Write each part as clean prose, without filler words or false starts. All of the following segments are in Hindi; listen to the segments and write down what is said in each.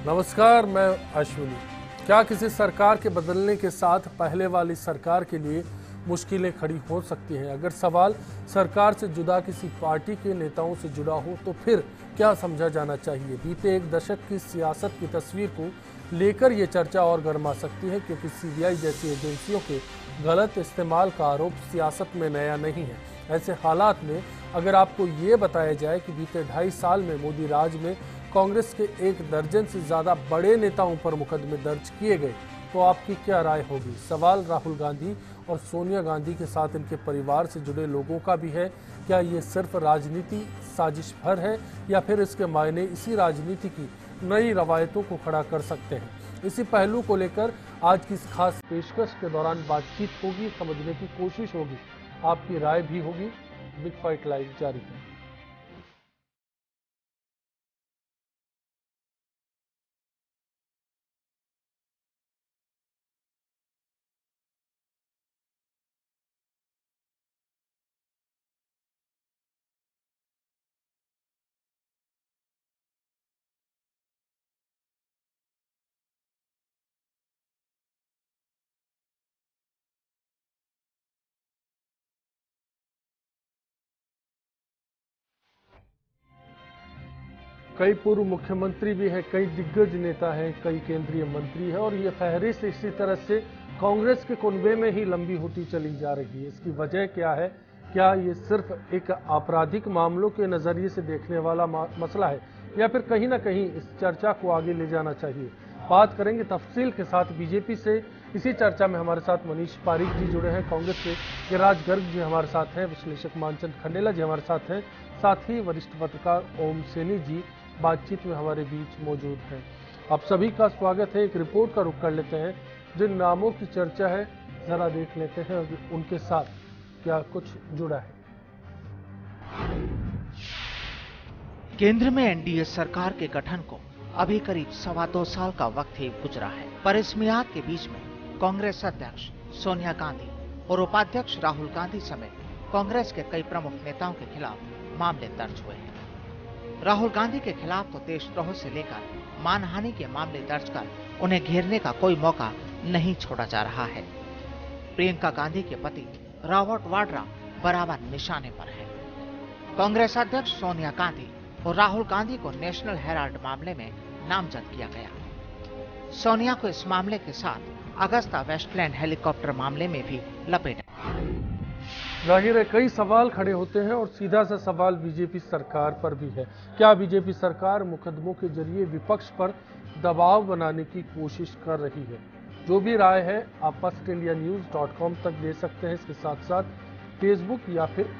नमस्कार, मैं अश्विनी। क्या किसी सरकार के बदलने के साथ पहले वाली सरकार के लिए मुश्किलें खड़ी हो सकती हैं? अगर सवाल सरकार से जुदा किसी पार्टी के नेताओं से जुड़ा हो तो फिर क्या समझा जाना चाहिए? बीते एक दशक की सियासत की तस्वीर को लेकर ये चर्चा और गर्मा सकती है, क्योंकि सीबीआई जैसी एजेंसियों के गलत इस्तेमाल का आरोप सियासत में नया नहीं है। ऐसे हालात में अगर आपको ये बताया जाए कि बीते 2.5 साल में मोदी राज में कांग्रेस के 1 दर्जन से ज़्यादा बड़े नेताओं पर मुकदमे दर्ज किए गए, तो आपकी क्या राय होगी? सवाल राहुल गांधी और सोनिया गांधी के साथ इनके परिवार से जुड़े लोगों का भी है। क्या ये सिर्फ राजनीति साजिश भर है या फिर इसके मायने इसी राजनीति की नई रवायतों को खड़ा कर सकते हैं? इसी पहलू को लेकर आज की इस खास पेशकश के दौरान बातचीत होगी, समझने की कोशिश होगी, आपकी राय भी होगी। बिग फाइट लाइव जारी है। कई पूर्व मुख्यमंत्री भी हैं, कई दिग्गज नेता हैं, कई केंद्रीय मंत्री हैं और ये फहरिस्त इसी तरह से कांग्रेस के कुनबे में ही लंबी होती चली जा रही है। इसकी वजह क्या है? क्या ये सिर्फ एक आपराधिक मामलों के नज़रिए से देखने वाला मसला है या फिर कहीं ना कहीं इस चर्चा को आगे ले जाना चाहिए? बात करेंगे तफसील के साथ बीजेपी से। इसी चर्चा में हमारे साथ मनीष पारीक जी जुड़े हैं, कांग्रेस के गिरिराज गर्ग जी हमारे साथ हैं, विश्लेषक मानचंद खंडेला जी हमारे साथ हैं, साथ ही वरिष्ठ पत्रकार ओम सैनी जी बातचीत में हमारे बीच मौजूद हैं। आप सभी का स्वागत है। एक रिपोर्ट का रुख कर लेते हैं। जिन नामों की चर्चा है जरा देख लेते हैं उनके साथ क्या कुछ जुड़ा है। केंद्र में एनडीए सरकार के गठन को अभी करीब 2.25 साल का वक्त ही गुजरा है, पर इस मियाद के बीच में कांग्रेस अध्यक्ष सोनिया गांधी और उपाध्यक्ष राहुल गांधी समेत कांग्रेस के कई प्रमुख नेताओं के खिलाफ मामले दर्ज हुए हैं। राहुल गांधी के खिलाफ तो देशद्रोह से लेकर मानहानि के मामले दर्ज कर उन्हें घेरने का कोई मौका नहीं छोड़ा जा रहा है। प्रियंका गांधी के पति रॉबर्ट वाड्रा बराबर निशाने पर है। कांग्रेस अध्यक्ष सोनिया गांधी और राहुल गांधी को नेशनल हेराल्ड मामले में नामजद किया गया। सोनिया को इस मामले के साथ अगस्ता वेस्टलैंड हेलीकॉप्टर मामले में भी लपेटा। जाहिर है कई सवाल खड़े होते हैं और सीधा सा सवाल बीजेपी सरकार पर भी है। क्या बीजेपी सरकार मुकदमों के जरिए विपक्ष पर दबाव बनाने की कोशिश कर रही है? जो भी राय है आप FirstIndiaNews.com तक दे सकते हैं। इसके साथ साथ फेसबुक या फिर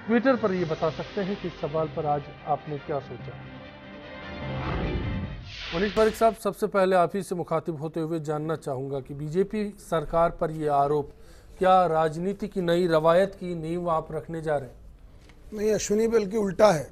ट्विटर पर ये बता सकते हैं कि इस सवाल पर आज आपने क्या सोचा। मनीष पारीक साहब, सबसे पहले आप ही से मुखातिब होते हुए जानना चाहूँगा कि बीजेपी सरकार पर ये आरोप क्या राजनीति की नई रवायत की नींव आप रखने जा रहे हैं? नहीं अश्विनी, बल्कि उल्टा है।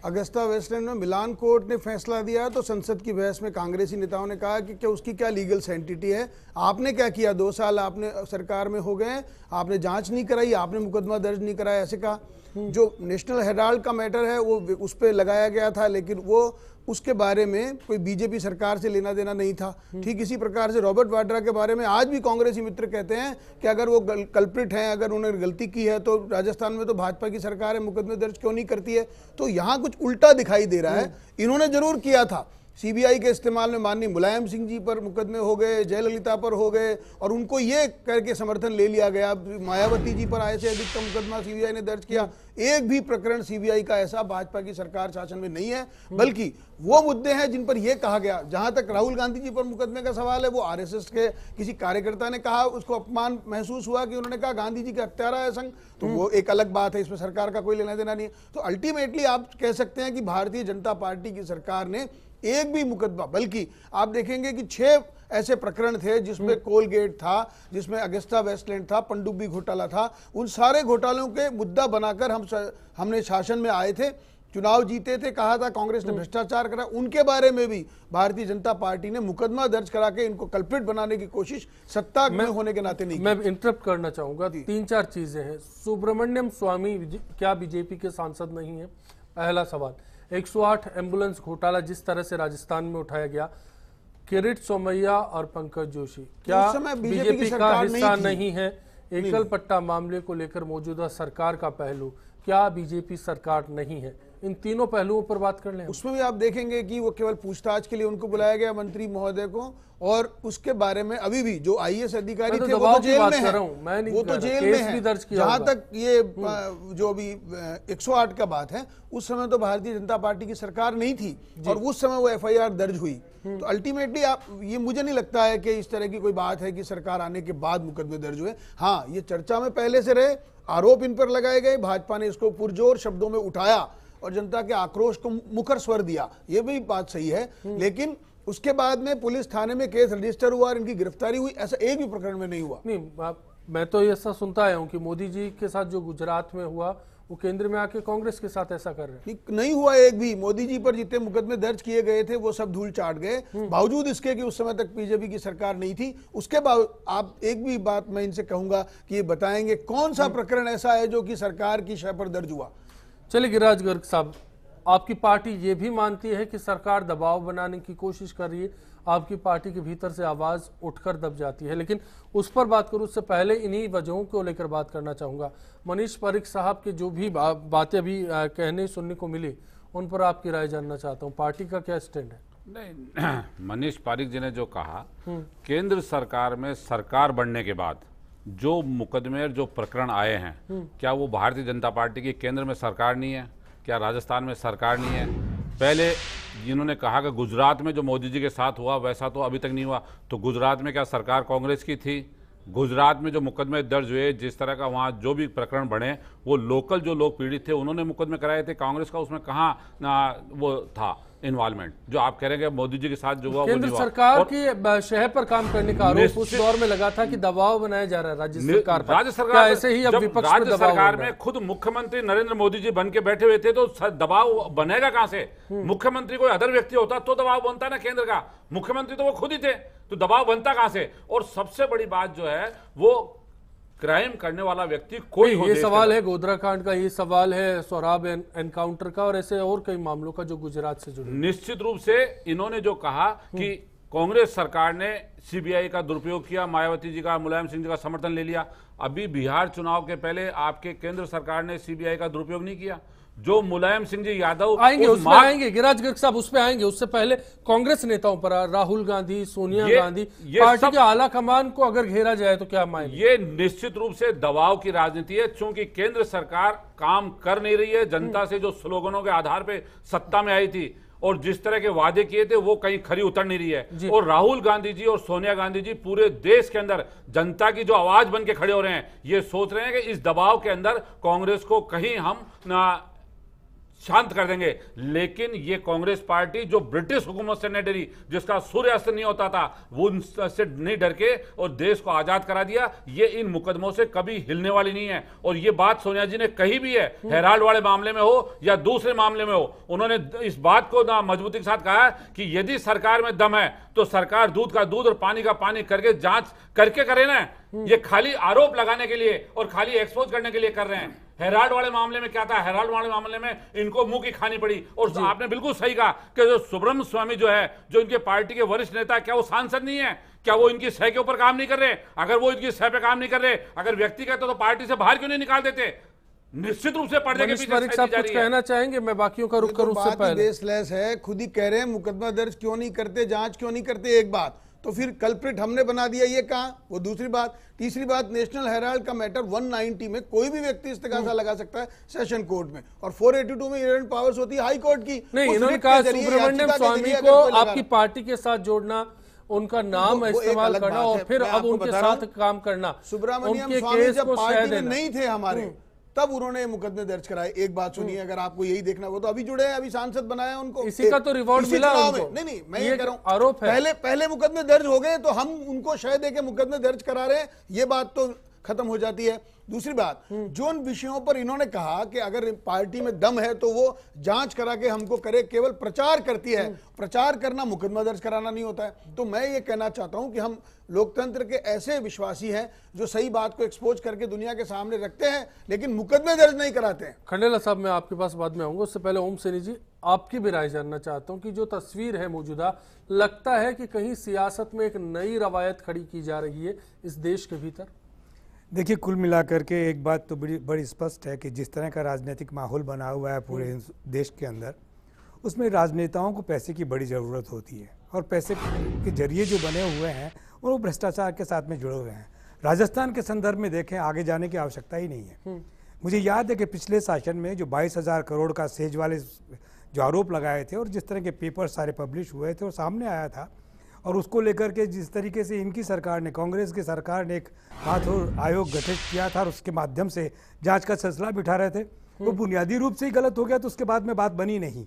अगस्ता वेस्टलैंड में मिलान कोर्ट ने फैसला दिया तो संसद की बहस में कांग्रेसी नेताओं ने कहा कि क्या उसकी क्या लीगल सेंटिटी है। आपने क्या किया? 2 साल आपने सरकार में हो गए, आपने जांच नहीं कराई, आपने मुकदमा दर्ज नहीं कराया, ऐसे कहा। जो नेशनल हेराल्ड का मैटर है वो उस पर लगाया गया था, लेकिन वो उसके बारे में कोई बीजेपी सरकार से लेना देना नहीं था। ठीक इसी प्रकार से रॉबर्ट वाड्रा के बारे में आज भी कांग्रेसी मित्र कहते हैं कि अगर वो कल्प्रिट हैं, अगर उन्होंने गलती की है तो राजस्थान में तो भाजपा की सरकार है, मुकदमे दर्ज क्यों नहीं करती है? तो यहाँ कुछ उल्टा दिखाई दे रहा है। इन्होंने जरूर किया था। सीबीआई के इस्तेमाल में माननीय मुलायम सिंह जी पर मुकदमे हो गए, जयललिता पर हो गए और उनको ये करके समर्थन ले लिया गया। मायावती जी पर आय से अधिक का मुकदमा सीबीआई ने दर्ज किया। एक भी प्रकरण सीबीआई का ऐसा भाजपा की सरकार शासन में नहीं है, बल्कि वो मुद्दे हैं जिन पर यह कहा गया। जहां तक राहुल गांधी जी पर मुकदमे का सवाल है, वो आरएसएस के किसी कार्यकर्ता ने कहा, उसको अपमान महसूस हुआ कि उन्होंने कहा गांधी जी का हत्यारा है संघ, तो वो एक अलग बात है, इसमें सरकार का कोई लेना देना नहीं है। तो अल्टीमेटली आप कह सकते हैं कि भारतीय जनता पार्टी की सरकार ने एक भी मुकदमा, बल्कि आप देखेंगे कि 6 ऐसे प्रकरण थे जिसमें कोलगेट था, जिसमें अगस्ता वेस्टलैंड था, पनडुब्बी घोटाला था। उन सारे घोटालों के मुद्दा बनाकर हमने शासन में आए थे, चुनाव जीते थे, कहा था कांग्रेस ने भ्रष्टाचार करा। उनके बारे में भी भारतीय जनता पार्टी ने मुकदमा दर्ज करा के इनको कल्प्रिट बनाने की कोशिश सत्ता में होने के नाते नहीं की। मैं इंटरप्ट करना चाहूंगा। 3-4 चीजें हैं। सुब्रमण्यम स्वामी क्या बीजेपी के सांसद नहीं है? पहला सवाल। 108 एम्बुलेंस घोटाला जिस तरह से राजस्थान में उठाया गया, किरीट सोमैया और पंकज जोशी क्या उस समय बीजेपी की बीजेपी का सरकार हिस्सा नहीं थी। नहीं है? एकल पट्टा मामले को लेकर मौजूदा सरकार का पहलू क्या बीजेपी सरकार नहीं है? इन तीनों पहलुओं पर बात कर लें। उसमें भी आप देखेंगे कि वो केवल पूछताछ के लिए उनको बुलाया गया मंत्री महोदय को, और उसके बारे में अभी भी जो आईएएस अधिकारी थे वो तो जेल में है, वो तो जेल में है। जहां तक ये जो अभी 108 का बात है, उस समय तो भारतीय जनता पार्टी की सरकार नहीं थी और उस समय वो एफआईआर दर्ज हुई। तो अल्टीमेटली आप ये मुझे नहीं लगता है कि इस तरह की कोई बात है कि सरकार आने के बाद मुकदमे दर्ज हुए। हाँ, ये चर्चा में पहले से रहे, आरोप इन पर लगाए गए, भाजपा ने इसको पुरजोर शब्दों में उठाया और जनता के आक्रोश को मुखर स्वर दिया, ये भी बात सही है। लेकिन उसके बाद में पुलिस थाने में केस रजिस्टर हुआ और इनकी गिरफ्तारी हुई, ऐसा एक भी प्रकरण में नहीं हुआ। नहीं, मैं तो ऐसा सुनता आया हूं कि मोदी जी के साथ जो गुजरात में हुआ वो केंद्र में आके कांग्रेस के साथ ऐसा कर रहे हैं। नहीं हुआ एक भी। मोदी जी पर जितने मुकदमे दर्ज किए गए थे वो सब धूल चाट गए, बावजूद इसके कि उस समय तक बीजेपी की सरकार नहीं थी। उसके बाद आप एक भी बात मैं इनसे कहूंगा कि ये बताएंगे कौन सा प्रकरण ऐसा है जो कि सरकार की शय पर दर्ज हुआ। चलिए गिरिराज गर्ग साहब, आपकी पार्टी ये भी मानती है कि सरकार दबाव बनाने की कोशिश कर रही है, आपकी पार्टी के भीतर से आवाज उठकर दब जाती है, लेकिन उस पर बात करूं उससे पहले इन्हीं वजहों को लेकर बात करना चाहूंगा। मनीष पारिक साहब के जो भी बातें अभी कहने सुनने को मिली, उन पर आपकी राय जानना चाहता हूं। पार्टी का क्या स्टैंड है? नहीं, मनीष पारिक जी ने जो कहा, केंद्र सरकार में सरकार बनने के बाद जो मुकदमे जो प्रकरण आए हैं, क्या वो भारतीय जनता पार्टी की केंद्र में सरकार नहीं है? क्या राजस्थान में सरकार नहीं है? पहले जिन्होंने कहा कि गुजरात में जो मोदी जी के साथ हुआ वैसा तो अभी तक नहीं हुआ, तो गुजरात में क्या सरकार कांग्रेस की थी? गुजरात में जो मुकदमे दर्ज हुए, जिस तरह का वहाँ जो भी प्रकरण बढ़े, वो लोकल जो लोग पीड़ित थे उन्होंने मुकदमे कराए थे। कांग्रेस का उसमें कहाँ वो था इन्वॉल्वमेंट? जो आप कह रहे हैं मोदी जी के साथ जो हुआ, केंद्र सरकार की शहर पर काम करने का आरोप उस दौर में लगा था कि दबाव बनाया जा रहा है राज्य सरकार पर। राज्य सरकार ऐसे ही अब विपक्ष राज्य सरकार में खुद मुख्यमंत्री नरेंद्र मोदी जी बन के बैठे हुए थे, तो दबाव बनेगा कहां से? मुख्यमंत्री कोई अदर व्यक्ति होता तो दबाव बनता ना केंद्र का, मुख्यमंत्री तो वो खुद ही थे, तो दबाव बनता कहां से? और सबसे बड़ी बात जो है वो क्राइम करने वाला व्यक्ति कोई हो। ये सवाल है गोधरा कांड का, ये सवाल है सोराब एनकाउंटर का, और ऐसे और कई मामलों का जो गुजरात से जुड़े। निश्चित रूप से इन्होंने जो कहा कि कांग्रेस सरकार ने सीबीआई का दुरुपयोग किया, मायावती जी का, मुलायम सिंह जी का समर्थन ले लिया। अभी बिहार चुनाव के पहले आपके केंद्र सरकार ने सीबीआई का दुरुपयोग नहीं किया। जो मुलायम सिंह जी यादव आएंगे, उस पर आएंगे गिरिराज गर्ग साहब, उस पर आएंगे। उससे पहले कांग्रेस नेताओं पर, राहुल गांधी, सोनिया गांधी, पार्टी के आला कमान को अगर घेरा जाए तो क्या मायने? ये निश्चित रूप से दबाव की राजनीति है, क्योंकि केंद्र सरकार काम कर नहीं रही है। जनता से जो स्लोगनों के आधार पे सत्ता में आई थी और जिस तरह के वादे किए थे वो कहीं खरी उतर नहीं रही है। और राहुल गांधी जी और सोनिया गांधी जी पूरे देश के अंदर जनता की जो आवाज बन के खड़े हो रहे हैं, ये सोच रहे हैं कि इस दबाव के अंदर कांग्रेस को कहीं हम शांत कर देंगे। लेकिन ये कांग्रेस पार्टी जो ब्रिटिश हुकूमत से नहीं डरी, जिसका सूर्यास्त नहीं होता था, वो उनसे नहीं डर के और देश को आजाद करा दिया, ये इन मुकदमों से कभी हिलने वाली नहीं है। और ये बात सोनिया जी ने कही भी है, हेराल्ड वाले मामले में हो या दूसरे मामले में हो, उन्होंने इस बात को ना मजबूती के साथ कहा कि यदि सरकार में दम है तो सरकार दूध का दूध और पानी का पानी करके जांच करके करे ना। ये खाली आरोप लगाने के लिए और खाली एक्सपोज करने के लिए कर रहे हैं। हेराल्ड वाले मामले में क्या था? हेराल्ड वाले मामले में इनको मुंह की खानी पड़ी। और आपने बिल्कुल सही कहा कि जो सुब्रह्मण्य स्वामी जो है, जो इनके पार्टी के वरिष्ठ नेता, क्या वो सांसद नहीं है? क्या वो इनकी सह के ऊपर काम नहीं कर रहे? अगर वो इनकी सह पे काम नहीं कर रहे, अगर व्यक्ति कहते तो पार्टी से बाहर क्यों नहीं निकाल देते? निश्चित रूप से पर्दे के पीछे कुछ कहना चाहेंगे? मैं बाकियों का रुख करूं उससे पहले। बेसलेस है, खुद ही कह रहे हैं मुकदमा दर्ज क्यों नहीं करते, जांच क्यों नहीं करते, एक बात। तो फिर कल्प्रिट हमने बना दिया, ये कहा, वो दूसरी बात। तीसरी बात, नेशनल हेराल्ड का मैटर 190 में कोई भी व्यक्ति इस्तेगासा लगा सकता है सेशन कोर्ट में, और 482 में इन्हेरेंट पावर्स होती है हाई कोर्ट की। नहीं, इन्होंने कहा सुब्रमण्यम स्वामी को आपकी पार्टी के साथ जोड़ना, उनका नाम इस्तेमाल करना और फिर अब उनके साथ काम करना। सुब्रमण्यम स्वामी जब पार्टी में नहीं थे हमारे, तब उन्होंने मुकदमे दर्ज कराए। एक बात सुनिए, अगर आपको यही देखना, वो तो अभी जुड़े हैं, अभी सांसद बनाया उनको, इसी का तो रिवॉर्ड मिला उनको। नहीं, मैं ये कह रहा हूं, आरोप है। पहले मुकदमे दर्ज हो गए तो हम उनको शय दे के मुकदमे दर्ज करा रहे हैं, ये बात तो खत्म हो जाती है। दूसरी बात, जो उन विषयों पर इन्होंने कहा कि अगर पार्टी में दम है तो वो जांच करा के हमको करे, केवल प्रचार करती है। प्रचार करना मुकदमा दर्ज कराना नहीं होता है। तो मैं ये कहना चाहता हूं कि हम लोकतंत्र के ऐसे विश्वासी हैं जो सही बात को एक्सपोज करके दुनिया के सामने रखते हैं, लेकिन मुकदमे दर्ज नहीं कराते हैं। खंडेला साहब, मैं आपके पास बाद में आऊंगा, उससे पहले ओम सेनी जी आपकी भी राय जानना चाहता हूं कि जो तस्वीर है मौजूदा, लगता है कि कहीं सियासत में एक नई रवायत खड़ी की जा रही है इस देश के भीतर। देखिए, कुल मिलाकर के एक बात तो बड़ी स्पष्ट है कि जिस तरह का राजनीतिक माहौल बना हुआ है पूरे देश के अंदर, उसमें राजनेताओं को पैसे की बड़ी ज़रूरत होती है और पैसे के जरिए जो बने हुए हैं वो भ्रष्टाचार के साथ में जुड़े हुए हैं। राजस्थान के संदर्भ में देखें, आगे जाने की आवश्यकता ही नहीं है। मुझे याद है कि पिछले शासन में जो 22,000 करोड़ का सेज वाले जो आरोप लगाए थे और जिस तरह के पेपर सारे पब्लिश हुए थे और सामने आया था, और उसको लेकर के जिस तरीके से इनकी सरकार ने, कांग्रेस की सरकार ने एक हाथों आयोग गठित किया था और उसके माध्यम से जांच का सिलसिला बिठा रहे थे, वो बुनियादी रूप से ही गलत हो गया, तो उसके बाद में बात बनी नहीं।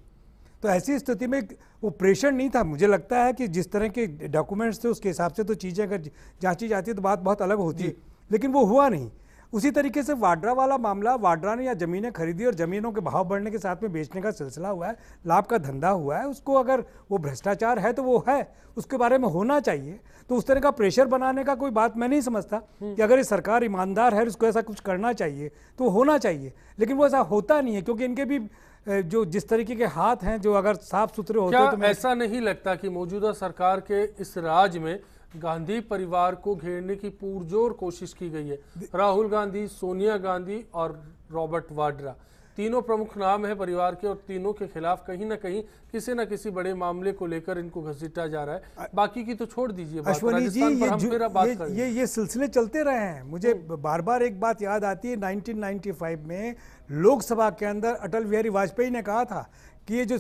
तो ऐसी स्थिति में वो प्रेशर नहीं था। मुझे लगता है कि जिस तरह के डॉक्यूमेंट्स थे उसके हिसाब से तो चीज़ें अगर जांची जाती तो बात बहुत अलग होती, लेकिन वो हुआ नहीं। उसी तरीके से वाड्रा वाला मामला, वाड्रा ने या ज़मीनें खरीदी और ज़मीनों के भाव बढ़ने के साथ में बेचने का सिलसिला हुआ है, लाभ का धंधा हुआ है, उसको अगर वो भ्रष्टाचार है तो वो है, उसके बारे में होना चाहिए। तो उस तरह का प्रेशर बनाने का कोई बात मैं नहीं समझता कि अगर ये सरकार ईमानदार है, उसको ऐसा कुछ करना चाहिए तो होना चाहिए, लेकिन वो ऐसा होता नहीं है, क्योंकि इनके भी जो जिस तरीके के हाथ हैं, जो अगर साफ सुथरे होते क्या तो ऐसा नहीं लगता कि मौजूदा सरकार के इस राज में गांधी परिवार को घेरने की पुरजोर कोशिश की गई है? राहुल गांधी, सोनिया गांधी और रॉबर्ट वाड्रा, तीनों प्रमुख नाम है परिवार के, और तीनों के खिलाफ कहीं ना कहीं किसी न किसी बड़े मामले को लेकर इनको घसीटा जा रहा है। बाकी की तो छोड़ दीजिए बात, अश्वनी जी, ये सिलसिले चलते रहे हैं। मुझे बार बार एक बात याद आती है, 1995 में लोकसभा के अंदर अटल बिहारी वाजपेयी ने कहा था कि ये जो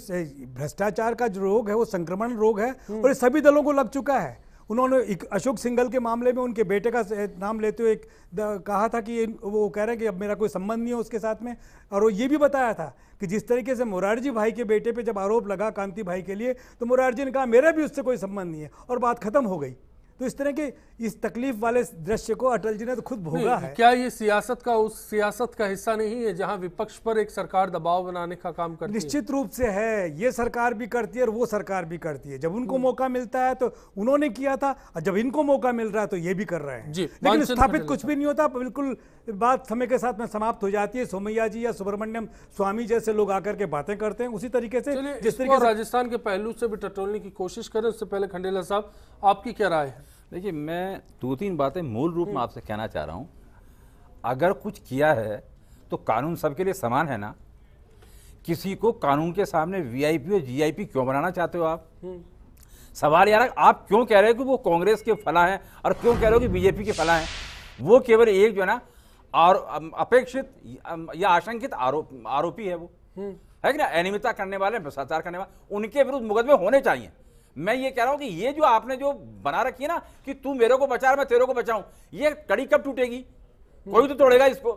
भ्रष्टाचार का जो रोग है वो संक्रमण रोग है और ये सभी दलों को लग चुका है। उन्होंने अशोक सिंघल के मामले में उनके बेटे का नाम लेते हुए कहा था कि वो कह रहे हैं कि अब मेरा कोई संबंध नहीं है उसके साथ में, और वो ये भी बताया था कि जिस तरीके से मोरारजी भाई के बेटे पे जब आरोप लगा कांति भाई के लिए, तो मोरारजी ने कहा मेरा भी उससे कोई संबंध नहीं है, और बात खत्म हो गई। तो इस तरह के इस तकलीफ वाले दृश्य को अटल जी ने तो खुद भोगा है। क्या ये सियासत का हिस्सा नहीं है जहां विपक्ष पर एक सरकार दबाव बनाने का काम करती है? निश्चित रूप से है, ये सरकार भी करती है और वो सरकार भी करती है। जब उनको मौका मिलता है तो उन्होंने किया था, और जब इनको मौका मिल रहा है तो ये भी कर रहे हैं। लेकिन स्थापित कुछ भी नहीं होता, बिल्कुल बात समय के साथ में समाप्त हो जाती है। सोमैया जी या सुब्रमण्यम स्वामी जैसे लोग आकर के बातें करते हैं उसी तरीके से, जिस तरीके से राजस्थान के पहलू से भी टटोलने की कोशिश करें। उससे पहले खंडेला साहब, आपकी क्या राय है? देखिए, मैं 2-3 बातें मूल रूप में आपसे कहना चाह रहा हूं। अगर कुछ किया है तो कानून सबके लिए समान है ना। किसी को कानून के सामने वीआईपी और जीआईपी क्यों बनाना चाहते हो आप? सवाल यार, आप क्यों कह रहे हो कि वो कांग्रेस के फला हैं और क्यों कह रहे हो कि बीजेपी के फला हैं? वो केवल एक जो है ना और अपेक्षित या आशंकित आरोपी है, वो है कि ना, अनियमितता करने वाले, भ्रष्टाचार करने वाले, उनके विरुद्ध मुकदमे होने चाहिए। मैं ये कह रहा हूं कि ये जो आपने जो बना रखी है ना कि तू मेरे को बचा, मैं तेरे को बचाऊं, ये कड़ी कब टूटेगी? कोई तो तोड़ेगा इसको।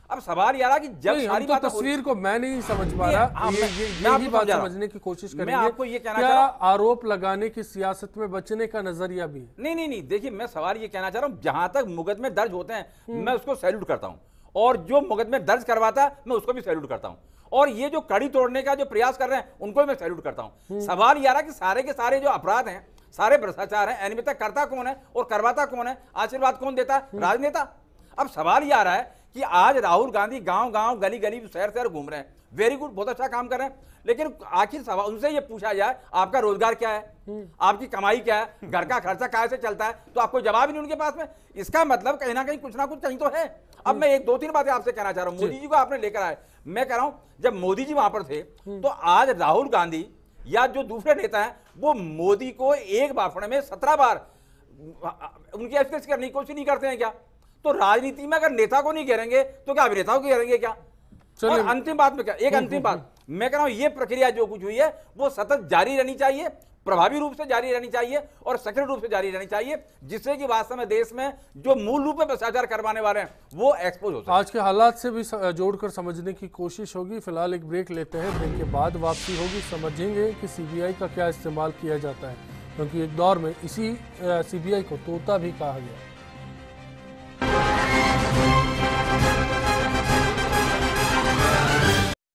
अब सवाल यार कि जब सारी बात तस्वीर को मैं नहीं समझ पा रहा, यही बात समझने की कोशिश करेंगे। मैं आपको ये कहना चाह रहा हूं, आरोप लगाने की सियासत में बचने का नजरिया भी नहीं, देखिए, मैं सवाल ये कहना चाह रहा हूं, जहां तक मुकदमे दर्ज होते हैं मैं उसको सैल्यूट करता हूं, और जो मुकदमे दर्ज करवाता है मैं उसको भी सैल्यूट करता हूं, और ये जो कड़ी तोड़ने का जो प्रयास कर रहे हैं उनको भी मैं सैल्यूट करता हूं। सवाल यार कि सारे के सारे जो अपराध हैं, सारे भ्रष्टाचार हैं, अनियमितता करता कौन है और करवाता कौन है? आशीर्वाद कौन देता है? राजनेता। अब सवाल ये आ रहा है कि आज राहुल गांधी गांव गांव, गली गली, शहर शहर घूम रहे हैं, वेरी गुड, बहुत अच्छा काम कर रहे हैं, लेकिन आखिर सवाल उनसे ये पूछा जाए आपका रोजगार क्या है, आपकी कमाई क्या है, घर का खर्चा कैसे चलता है, तो आपको जवाब ही नहीं उनके पास में। इसका मतलब कहीं ना कहीं कुछ ना कुछ कहीं तो है। अब मैं 1-2-3 बातें आपसे कहना चाह रहा हूं। मोदी जी को आपने लेकर आए, मैं कह रहा हूं जब मोदी जी वहां पर थे तो आज राहुल गांधी या जो दूसरे नेता हैं वो मोदी को एक भाषण में 17 बार उनकी एक्सप्रेस करने की कोशिश नहीं करते हैं क्या? तो राजनीति में अगर नेता को नहीं घेरेंगे तो क्या अभिनेताओं को घेरेंगे क्या? और अंतिम बात में क्या, एक अंतिम बात मैं कह रहा हूं, ये प्रक्रिया जो कुछ हुई है वो सतत जारी रहनी चाहिए, प्रभावी रूप से जारी रहनी चाहिए और सक्रिय रूप से जारी रहनी चाहिए, जिससे कि वास्तव में देश में जो मूल रूप में भ्रष्टाचार करवाने वाले हैं वो एक्सपोज हो सके। आज के हालात से भी जोड़कर समझने की कोशिश होगी। फिलहाल एक ब्रेक लेते हैं, ब्रेक के बाद वापसी होगी, समझेंगे कि सीबीआई का क्या इस्तेमाल किया जाता है, क्योंकि एक दौर में इसी सीबीआई को तोता भी कहा गया।